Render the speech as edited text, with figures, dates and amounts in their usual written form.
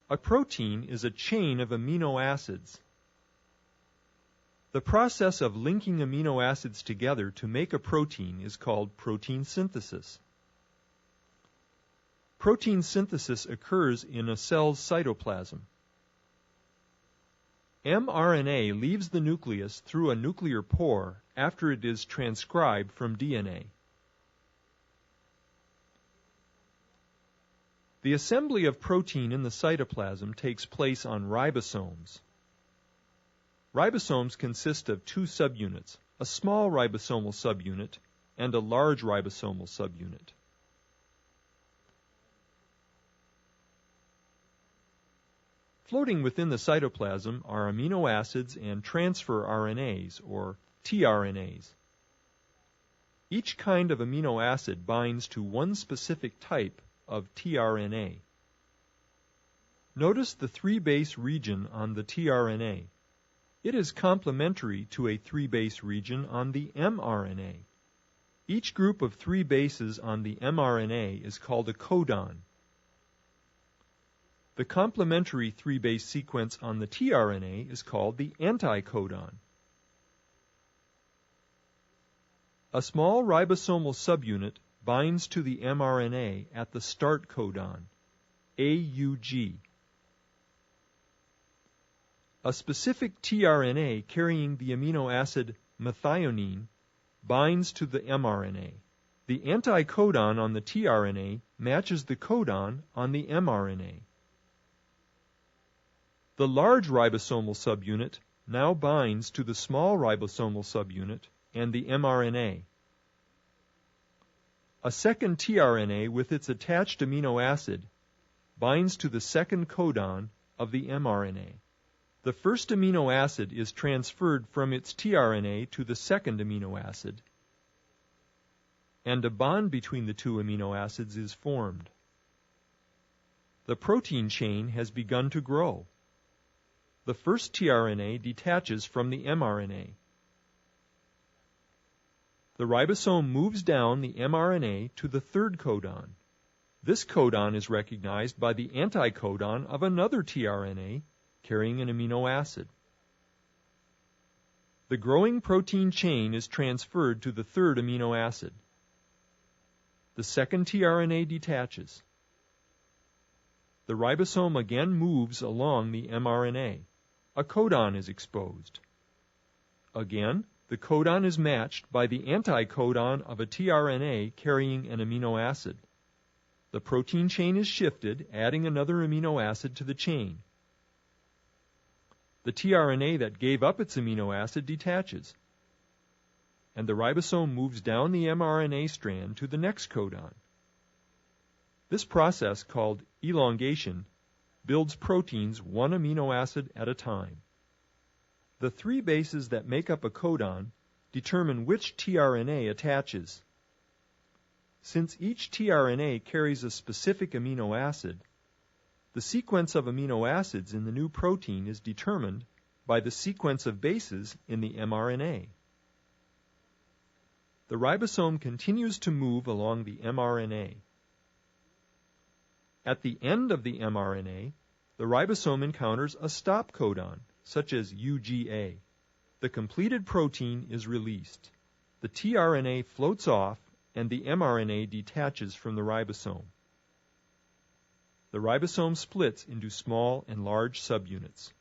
A protein is a chain of amino acids. The process of linking amino acids together to make a protein is called protein synthesis. Protein synthesis occurs in a cell's cytoplasm. mRNA leaves the nucleus through a nuclear pore after it is transcribed from DNA. The assembly of protein in the cytoplasm takes place on ribosomes. Ribosomes consist of two subunits, a small ribosomal subunit and a large ribosomal subunit. Floating within the cytoplasm are amino acids and transfer RNAs, or tRNAs. Each kind of amino acid binds to one specific type of tRNA. Notice the 3-base region on the tRNA. It is complementary to a 3-base region on the mRNA. Each group of 3 bases on the mRNA is called a codon. The complementary 3-base sequence on the tRNA is called the anticodon. A small ribosomal subunit binds to the mRNA at the start codon, AUG. A specific tRNA carrying the amino acid methionine binds to the mRNA. The anticodon on the tRNA matches the codon on the mRNA. The large ribosomal subunit now binds to the small ribosomal subunit and the mRNA. A second tRNA with its attached amino acid binds to the second codon of the mRNA. The first amino acid is transferred from its tRNA to the second amino acid, and a bond between the two amino acids is formed. The protein chain has begun to grow. The first tRNA detaches from the mRNA. The ribosome moves down the mRNA to the third codon. This codon is recognized by the anticodon of another tRNA carrying an amino acid. The growing protein chain is transferred to the third amino acid. The second tRNA detaches. The ribosome again moves along the mRNA. A codon is exposed. Again, the codon is matched by the anticodon of a tRNA carrying an amino acid. The protein chain is shifted, adding another amino acid to the chain. The tRNA that gave up its amino acid detaches, and the ribosome moves down the mRNA strand to the next codon. This process, called elongation, builds proteins one amino acid at a time. The 3 bases that make up a codon determine which tRNA attaches. Since each tRNA carries a specific amino acid, the sequence of amino acids in the new protein is determined by the sequence of bases in the mRNA. The ribosome continues to move along the mRNA. At the end of the mRNA, the ribosome encounters a stop codon, such as UGA. The completed protein is released. The tRNA floats off and the mRNA detaches from the ribosome. The ribosome splits into small and large subunits.